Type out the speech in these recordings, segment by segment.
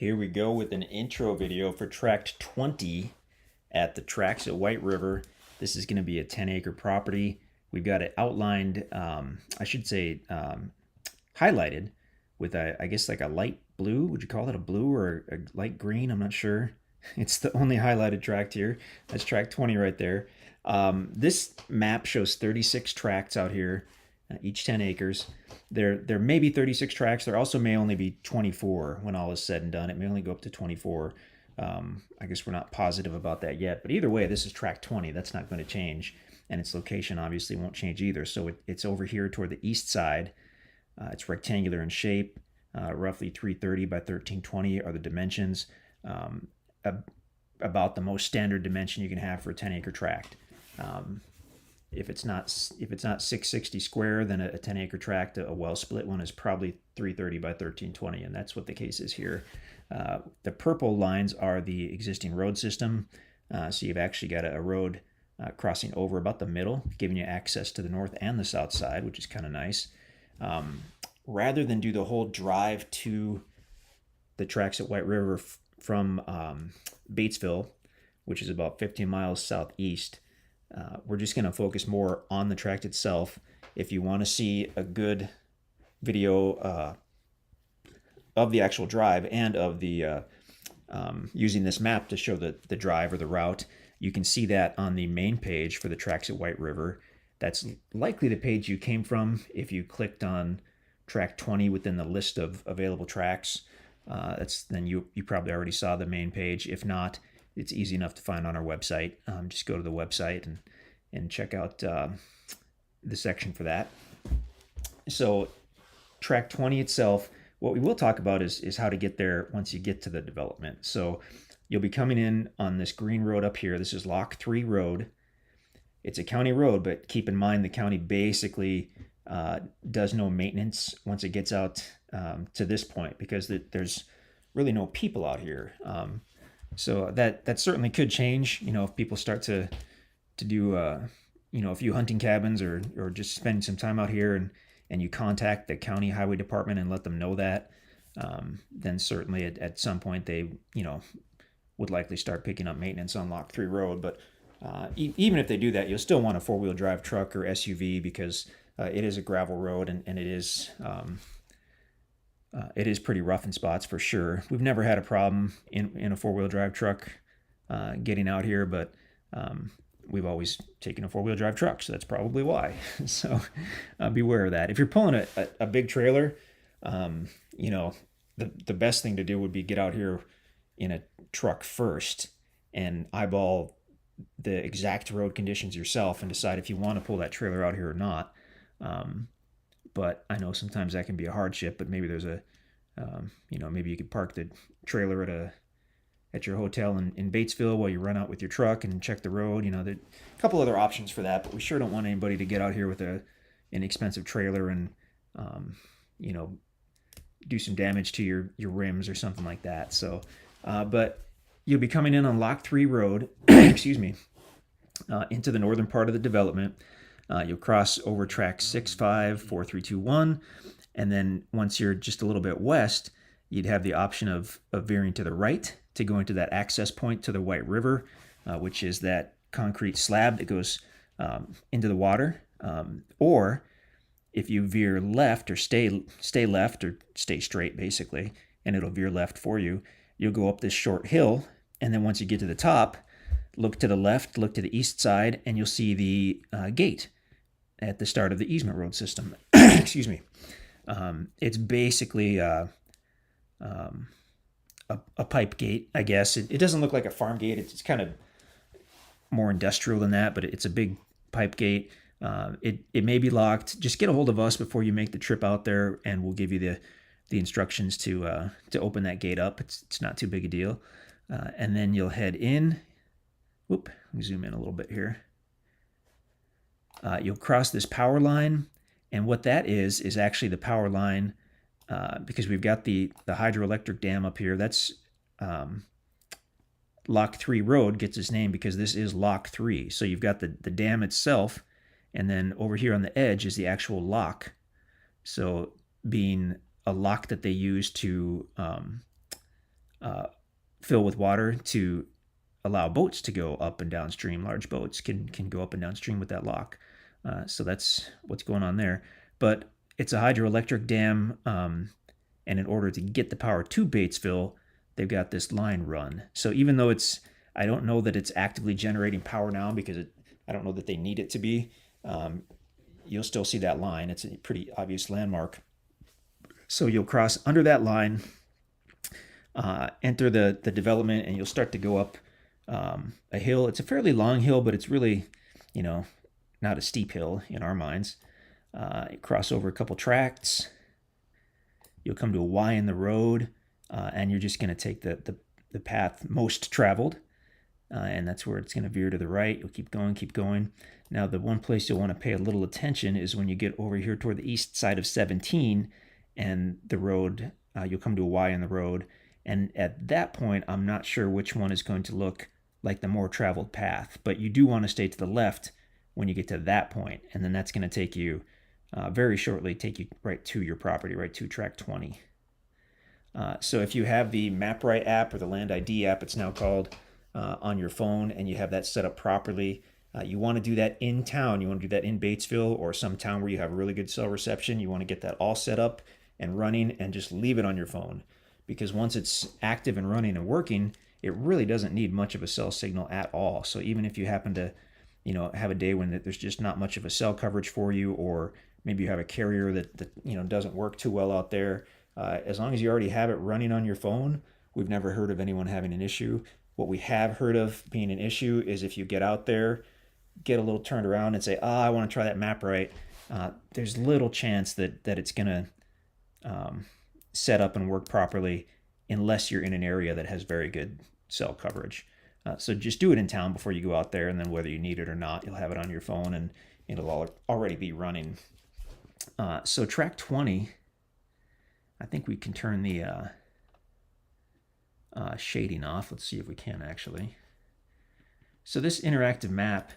Here we go with an intro video for tract 20 at the tracts at White River. This is going to be a 10-acre property. We've got it outlined, I should say highlighted with, I guess, like a light blue. Would you call it a blue or a light green? I'm not sure. It's the only highlighted tract here. That's tract 20 right there. This map shows 36 tracts out here, each 10 acres. There may be 36 tracts. There also may only be 24 when all is said and done. It may only go up to 24. I guess we're not positive about that yet. But either way, this is tract 20. That's not going to change. And its location obviously won't change either. So it's over here toward the east side. It's rectangular in shape. Roughly 330 by 1320 are the dimensions. About the most standard dimension you can have for a 10-acre tract. If it's not 660 square, then a 10-acre tract, a well split one, is probably 330 by 1320, and that's what the case is here. The purple lines are the existing road system, so you've actually got a road crossing over about the middle, giving you access to the north and the south side, which is kind of nice. Rather than do the whole drive to the tracts at White River from Batesville, which is about 15 miles southeast, we're just going to focus more on the tract itself. If you want to see a good video of the actual drive and of the using this map to show the drive or the route, you can see that on the main page for the tracts at White River. That's likely the page you came from if you clicked on tract 20 within the list of available tracts. Then you probably already saw the main page. If not, it's easy enough to find on our website. Just go to the website and check out the section for that. So tract 20 itself, what we will talk about is how to get there once you get to the development. So you'll be coming in on this green road up here. This is Lock 3 Road. It's a county road, but keep in mind the county basically does no maintenance once it gets out to this point, because there's really no people out here. So that certainly could change, if people start to do a few hunting cabins or just spend some time out here, and you contact the county highway department and let them know that, then certainly at some point they would likely start picking up maintenance on Lock 3 Road. But even if they do that, you'll still want a four-wheel drive truck or SUV, because it is a gravel road, and it is pretty rough in spots for sure. We've never had a problem in a four-wheel drive truck getting out here, but we've always taken a four-wheel drive truck, so that's probably why. So beware of that. If you're pulling a big trailer, the best thing to do would be get out here in a truck first and eyeball the exact road conditions yourself and decide if you want to pull that trailer out here or not. But I know sometimes that can be a hardship, but maybe there's maybe you could park the trailer at your hotel in Batesville while you run out with your truck and check the road. There are a couple other options for that, but we sure don't want anybody to get out here with an inexpensive trailer and, do some damage to your rims or something like that. So, but you'll be coming in on Lock 3 Road, excuse me, into the northern part of the development. You'll cross over track 654321, and then once you're just a little bit west, you'd have the option of veering to the right to go into that access point to the White River, which is that concrete slab that goes into the water. Or if you veer left or stay left or stay straight, basically, and it'll veer left for you, you'll go up this short hill, and then once you get to the top, look to the left, look to the east side, and you'll see the gate at the start of the easement road system. Excuse me. It's basically a pipe gate, I guess. It doesn't look like a farm gate. It's kind of more industrial than that, but it's a big pipe gate. It may be locked. Just get a hold of us before you make the trip out there, and we'll give you the instructions to open that gate up. It's not too big a deal. And then you'll head in. Whoop, let me zoom in a little bit here. You'll cross this power line, and what that is actually the power line, because we've got the hydroelectric dam up here. That's Lock 3 Road gets its name because this is Lock 3. So you've got the dam itself, and then over here on the edge is the actual lock. So being a lock that they use to fill with water to allow boats to go up and downstream. Large boats can go up and downstream with that lock. So that's what's going on there. But it's a hydroelectric dam, and in order to get the power to Batesville, they've got this line run. So even though I don't know that it's actively generating power now because I don't know that they need it to be. You'll still see that line. It's a pretty obvious landmark. So you'll cross under that line, enter the development, and you'll start to go up a hill. It's a fairly long hill, but it's really, not a steep hill in our minds. You cross over a couple tracts. You'll come to a Y in the road, and you're just going to take the path most traveled, and that's where it's going to veer to the right. You'll keep going, keep going. Now, the one place you'll want to pay a little attention is when you get over here toward the east side of 17, and the road, you'll come to a Y in the road, and at that point, I'm not sure which one is going to look like the more traveled path, but you do want to stay to the left when you get to that point, and then that's going to take you very shortly, take you right to your property, right to tract 20. So if you have the MapRight app, or the Land ID app, it's now called, on your phone, and you have that set up properly, you want to do that in town. You want to do that in Batesville or some town where you have really good cell reception. You want to get that all set up and running and just leave it on your phone, because once it's active and running and working, it really doesn't need much of a cell signal at all. So even if you happen to, have a day when there's just not much of a cell coverage for you, or maybe you have a carrier that doesn't work too well out there, as long as you already have it running on your phone, we've never heard of anyone having an issue. What we have heard of being an issue is if you get out there, get a little turned around and say, I want to try that MapRight, there's little chance that it's going to set up and work properly unless you're in an area that has very good cell coverage. So just do it in town before you go out there, and then whether you need it or not, you'll have it on your phone and it'll already be running. So tract 20, I think we can turn the shading off. Let's see if we can actually. So this interactive map,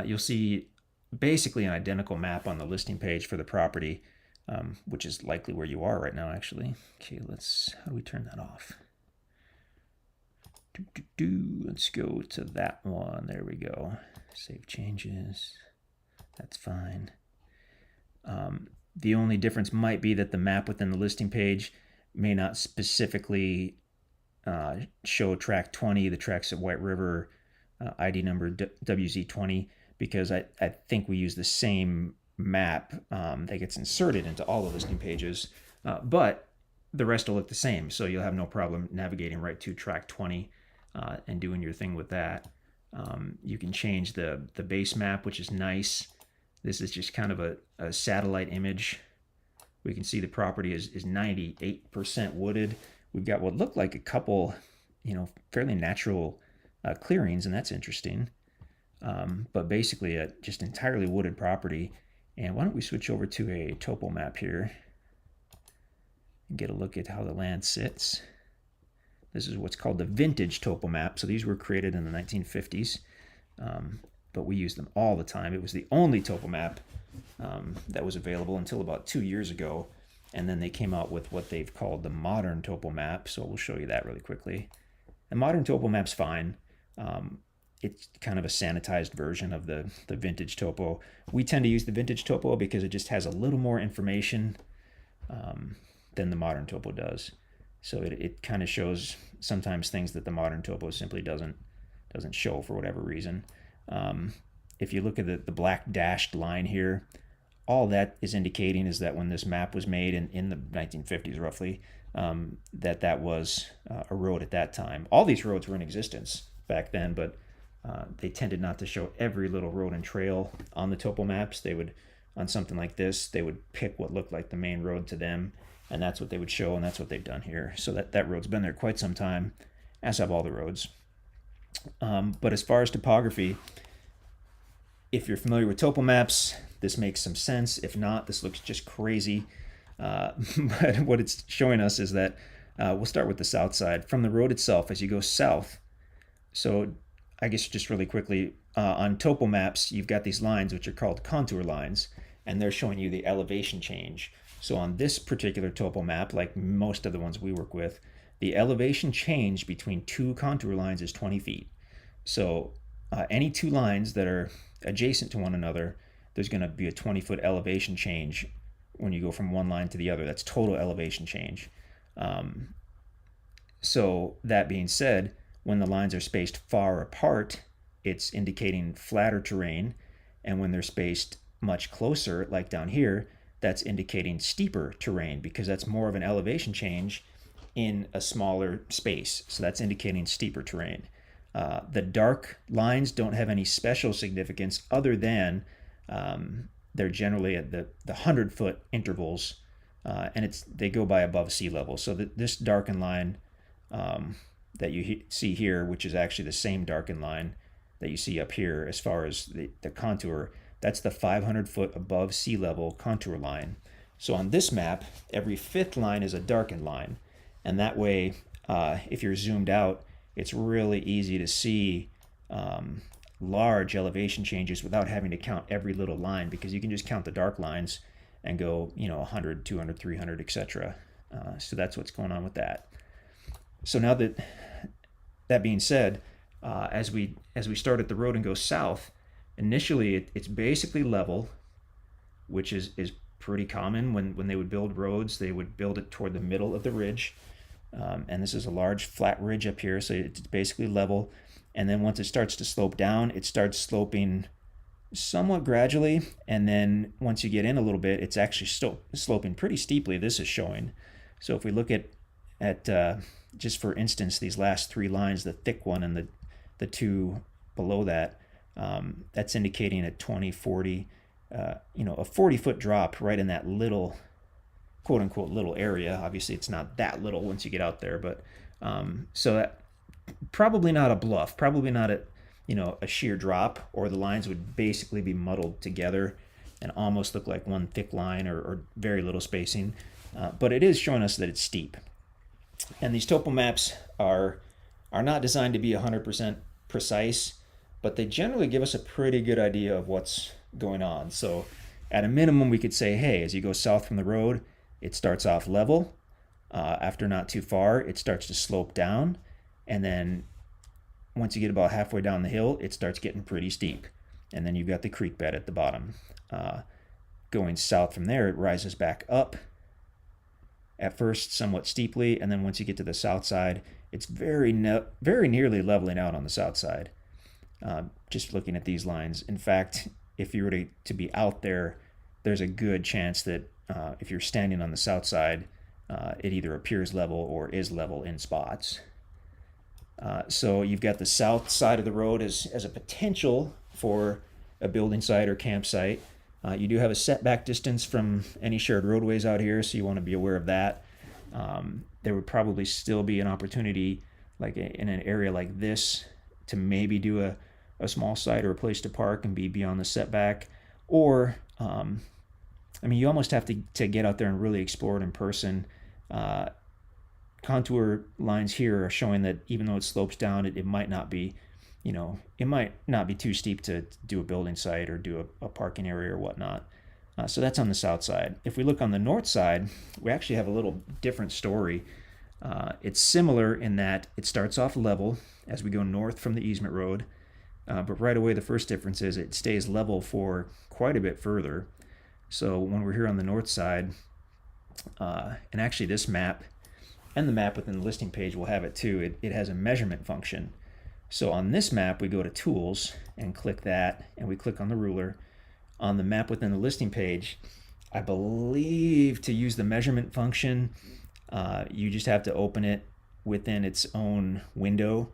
you'll see basically an identical map on the listing page for the property, which is likely where you are right now, actually. Okay, how do we turn that off? Let's go to that one. There we go. Save changes. That's fine. The only difference might be that the map within the listing page may not specifically show tract 20, the tracts at White River, ID number WZ20, because I think we use the same map that gets inserted into all the listing pages, but the rest will look the same, so you'll have no problem navigating right to tract 20 and doing your thing with that. You can change the base map, which is nice. This is just kind of a satellite image. We can see the property is 98% wooded. We've got what look like a couple, fairly natural clearings, and that's interesting. But basically a just entirely wooded property. And why don't we switch over to a topo map here and get a look at how the land sits. This is what's called the vintage topo map. So these were created in the 1950s, but we use them all the time. It was the only topo map that was available until about 2 years ago. And then they came out with what they've called the modern topo map. So we'll show you that really quickly. The modern topo map's fine. It's kind of a sanitized version of the vintage topo. We tend to use the vintage topo because it just has a little more information than the modern topo does. So it kind of shows sometimes things that the modern topo simply doesn't show for whatever reason. If you look at the black dashed line here, all that is indicating is that when this map was made in the 1950s roughly, that was a road at that time. All these roads were in existence back then, but they tended not to show every little road and trail on the topo maps. They would, on something like this, they would pick what looked like the main road to them, and that's what they would show, and that's what they've done here. So that road's been there quite some time, as have all the roads. But as far as topography, if you're familiar with topo maps, this makes some sense. If not, this looks just crazy. But what it's showing us is that we'll start with the south side. From the road itself, as you go south, so I guess just really quickly, on topo maps, you've got these lines which are called contour lines, and they're showing you the elevation change. So on this particular topo map, like most of the ones we work with, the elevation change between two contour lines is 20 feet. So any two lines that are adjacent to one another, there's going to be a 20-foot elevation change when you go from one line to the other. That's total elevation change. So that being said, when the lines are spaced far apart, it's indicating flatter terrain. And when they're spaced much closer, like down here, that's indicating steeper terrain, because that's more of an elevation change in a smaller space. So that's indicating steeper terrain. The dark lines don't have any special significance other than they're generally at the 100-foot intervals, and they go by above sea level. So this darkened line that you see here, which is actually the same darkened line that you see up here as far as the contour, that's the 500-foot above sea level contour line. So on this map, every fifth line is a darkened line. And that way, if you're zoomed out, it's really easy to see large elevation changes without having to count every little line, because you can just count the dark lines and go, 100, 200, 300, etc. So that's what's going on with that. So now that being said, as we start at the road and go south, initially it's basically level, which is pretty common. When they would build roads, they would build it toward the middle of the ridge. And this is a large flat ridge up here, so it's basically level. And then once it starts to slope down, it starts sloping somewhat gradually. And then once you get in a little bit, it's actually still sloping pretty steeply. This is showing. So if we look at just for instance, these last three lines, the thick one and the two below that, that's indicating a 20, 40, a 40-foot drop right in that little, quote unquote, little area. Obviously it's not that little once you get out there, but so that probably not a bluff, probably not a sheer drop, or the lines would basically be muddled together and almost look like one thick line or very little spacing. But it is showing us that it's steep. And these topo maps are not designed to be 100% precise, but they generally give us a pretty good idea of what's going on. So at a minimum, we could say, hey, as you go south from the road, it starts off level. After not too far, it starts to slope down. And then once you get about halfway down the hill, it starts getting pretty steep. And then you've got the creek bed at the bottom. Going south from there, it rises back up. At first, somewhat steeply, and then once you get to the south side, it's very nearly leveling out on the south side. Just looking at these lines. In fact, if you were to be out there, there's a good chance that if you're standing on the south side, it either appears level or is level in spots. So you've got the south side of the road as a potential for a building site or campsite. You do have a setback distance from any shared roadways out here, so you want to be aware of that. There would probably still be an opportunity, like in an area like this, to maybe do a small site or a place to park and be beyond the setback. Or, you almost have to get out there and really explore it in person. Contour lines here are showing that even though it slopes down, it might not be it might not be too steep to do a building site or do a parking area or whatnot. So that's on the south side. If we look on the north side, we actually have a little different story. It's similar in that it starts off level as we go north from the easement road, but right away the first difference is it stays level for quite a bit further. So when we're here on the north side, and actually this map and the map within the listing page will have it too, it has a measurement function. So on this map, we go to Tools and click that, and we click on the ruler. On the map within the listing page, I believe to use the measurement function, you just have to open it within its own window,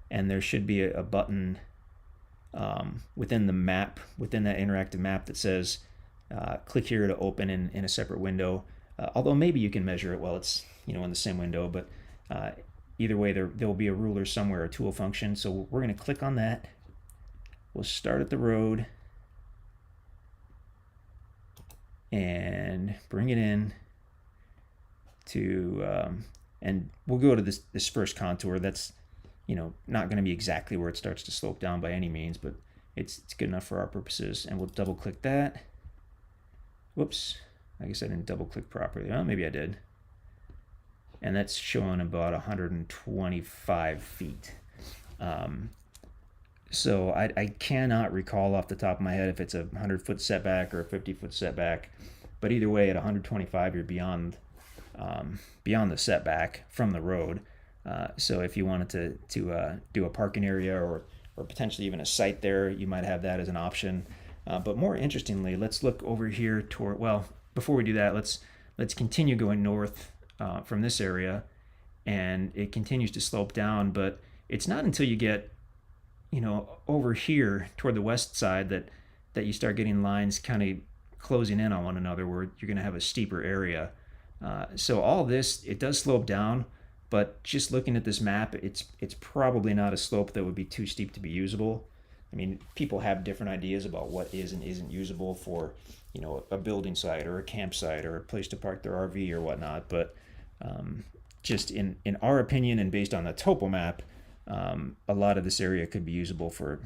and there should be a button within the map, within that interactive map that says, click here to open in a separate window. Although maybe you can measure it while it's in the same window, but either way, there will be a ruler somewhere, a tool function. So we're going to click on that. We'll start at the road and bring it in to, and we'll go to this first contour. That's, not going to be exactly where it starts to slope down by any means, but it's good enough for our purposes. And we'll double click that. Whoops, I guess I didn't double click properly. Well, maybe I did. and that's showing about 125 feet. So I cannot recall off the top of my head if it's a 100-foot setback or a 50-foot setback, but either way, at 125, you're beyond the setback from the road. So if you wanted to do a parking area or potentially even a site there, you might have that as an option. But more interestingly, let's look over here toward, well, before we do that, let's continue going north from this area, and it continues to slope down, but it's not until you get, over here toward the west side that you start getting lines kind of closing in on one another, where you're going to have a steeper area. So all this, it does slope down, but just looking at this map, it's probably not a slope that would be too steep to be usable. I mean, people have different ideas about what is and isn't usable for, a building site or a campsite or a place to park their RV or whatnot. But just in our opinion and based on the topo map, a lot of this area could be usable for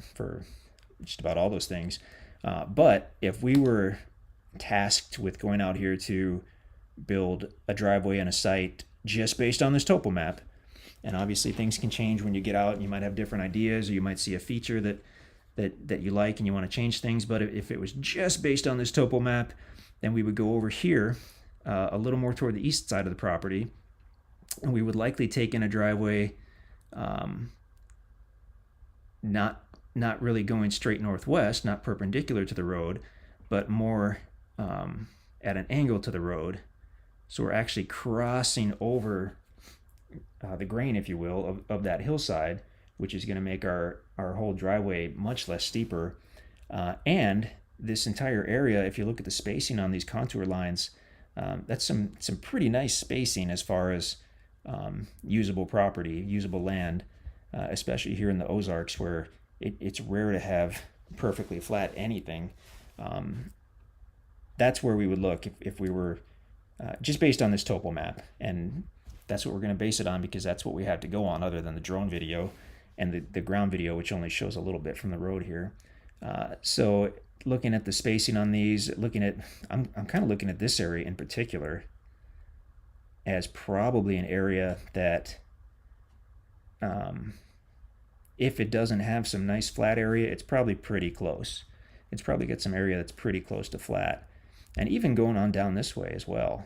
just about all those things. But if we were tasked with going out here to build a driveway and a site just based on this topo map, and obviously things can change when you get out and you might have different ideas, or you might see a feature that you like and you want to change things. But if it was just based on this topo map, then we would go over here a little more toward the east side of the property, and we would likely take in a driveway not really going straight northwest, not perpendicular to the road, but more at an angle to the road. So we're actually crossing over the grain, if you will, of that hillside, which is going to make our whole driveway much less steeper. And this entire area, if you look at the spacing on these contour lines, that's some pretty nice spacing as far as usable property, usable land, especially here in the Ozarks, where it's rare to have perfectly flat anything. That's where we would look if we were just based on this topo map, and that's what we're going to base it on, because that's what we have to go on, other than the drone video and the ground video, which only shows a little bit from the road here. So looking at the spacing on these, I'm kind of looking at this area in particular as probably an area that if it doesn't have some nice flat area, it's probably pretty close. It's probably got some area that's pretty close to flat. And even going on down this way as well.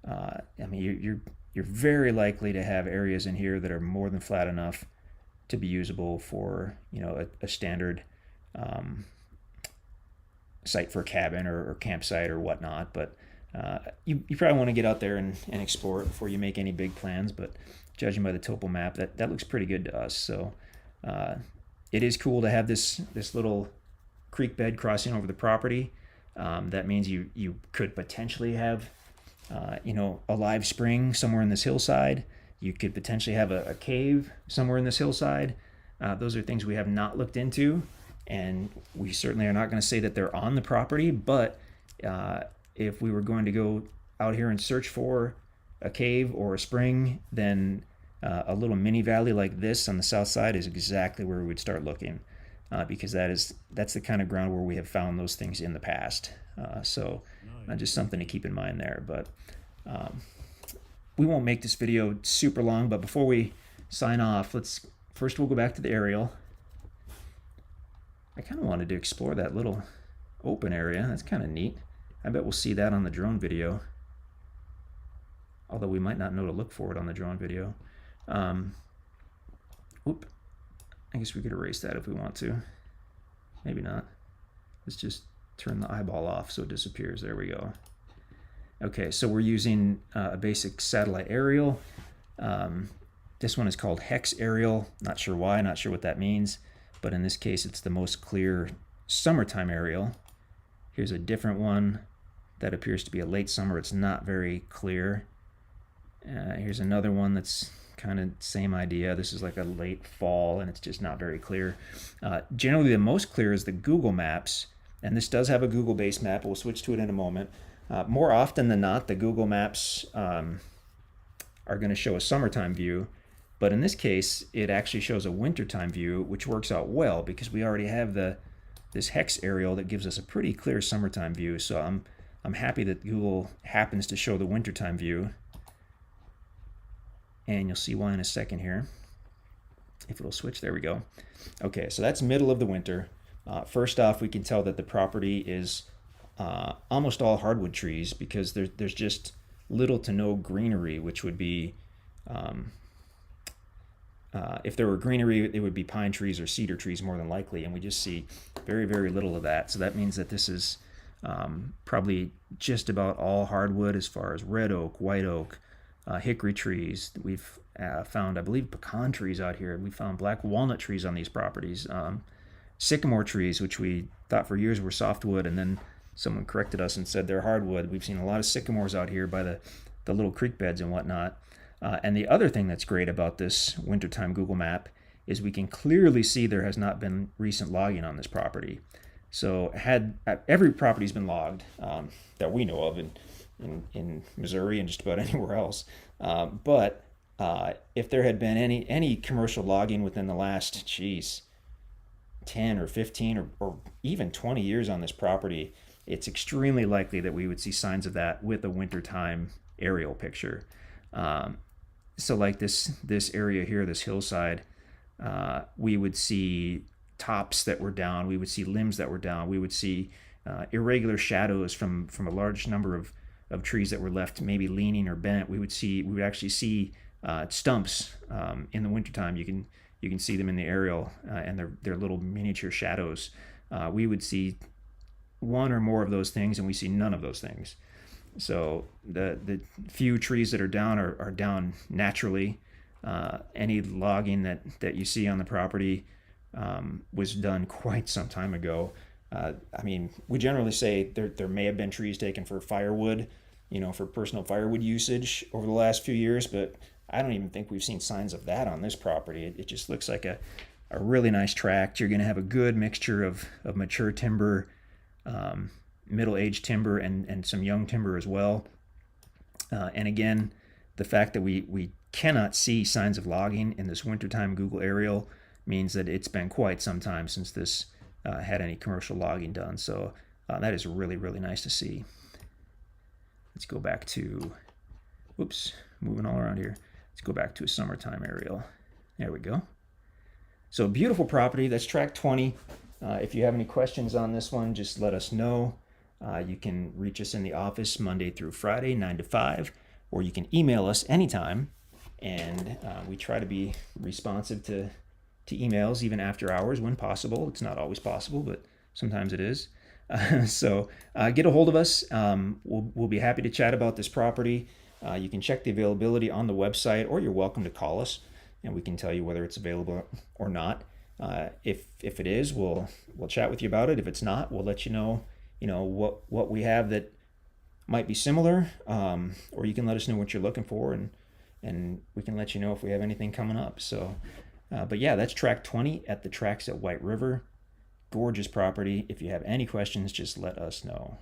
I mean, you're very likely to have areas in here that are more than flat enough to be usable for, a standard site for a cabin or campsite or whatnot. But you probably want to get out there and explore it before you make any big plans. But judging by the topo map, that looks pretty good to us. So it is cool to have this little creek bed crossing over the property. That means you could potentially have, a live spring somewhere in this hillside. You could potentially have a cave somewhere in this hillside. Those are things we have not looked into, and we certainly are not going to say that they're on the property. But if we were going to go out here and search for a cave or a spring, then a little mini valley like this on the south side is exactly where we would start looking. Because that's the kind of ground where we have found those things in the past. So just something to keep in mind there. But we won't make this video super long, but before we sign off, we'll go back to the aerial. I kind of wanted to explore that little open area. That's kind of neat. I bet we'll see that on the drone video, although we might not know to look for it on the drone video. I guess we could erase that if we want to. Maybe not. Let's just turn the eyeball off so it disappears. There we go. Okay, so we're using a basic satellite aerial. This one is called Hex Aerial. Not sure why, not sure what that means, but in this case it's the most clear summertime aerial. Here's a different one that appears to be a late summer. It's not very clear. Here's another one that's kind of same idea. This is like a late fall and it's just not very clear. Generally the most clear is the Google Maps, and this does have a Google base map. We'll switch to it in a moment. More often than not, the Google Maps are going to show a summertime view, but in this case it actually shows a wintertime view, which works out well because we already have this Hex aerial that gives us a pretty clear summertime view. So I'm happy that Google happens to show the wintertime view. and you'll see why in a second here. If it'll switch, there we go. Okay, so that's middle of the winter. First off, we can tell that the property is almost all hardwood trees because there's just little to no greenery, which would be, if there were greenery, it would be pine trees or cedar trees more than likely, and we just see very, very little of that. So that means that this is probably just about all hardwood as far as red oak, white oak, hickory trees. We've found, I believe, pecan trees out here. We found black walnut trees on these properties. Sycamore trees, which we thought for years were softwood, and then someone corrected us and said they're hardwood. We've seen a lot of sycamores out here by the little creek beds and whatnot. And the other thing that's great about this wintertime Google map is we can clearly see there has not been recent logging on this property. So every property's been logged that we know of in Missouri and just about anywhere else. But if there had been any commercial logging within the last, 10 or 15 or even 20 years on this property, it's extremely likely that we would see signs of that with a wintertime aerial picture. So like this area here, this hillside, we would see tops that were down, we would see limbs that were down, we would see irregular shadows from a large number of trees that were left maybe leaning or bent. We would actually see stumps in the wintertime. You can see them in the aerial, and they're little miniature shadows. We would see one or more of those things, and we see none of those things. So the few trees that are down are down naturally. Any logging that you see on the property was done quite some time ago. I mean, we generally say there may have been trees taken for firewood, for personal firewood usage over the last few years, but I don't even think we've seen signs of that on this property. It just looks like a really nice tract. You're going to have a good mixture of mature timber, middle-aged timber, and some young timber as well. And again, the fact that we cannot see signs of logging in this wintertime Google aerial means that it's been quite some time since this had any commercial logging done. So that is really, really nice to see. Let's go back to, moving all around here. Let's go back to a summertime aerial. There we go. So beautiful property. That's tract 20. If you have any questions on this one, just let us know. You can reach us in the office Monday through Friday, 9 to 5, or you can email us anytime. And we try to be responsive to emails even after hours when possible. It's not always possible, but sometimes it is. So get a hold of us. We'll be happy to chat about this property. You can check the availability on the website, or you're welcome to call us, and we can tell you whether it's available or not. If it is, we'll chat with you about it. If it's not, we'll let you know what we have that might be similar, or you can let us know what you're looking for, and we can let you know if we have anything coming up. So, but yeah, that's tract 20 at the tracts at White River. Gorgeous property. If you have any questions, just let us know.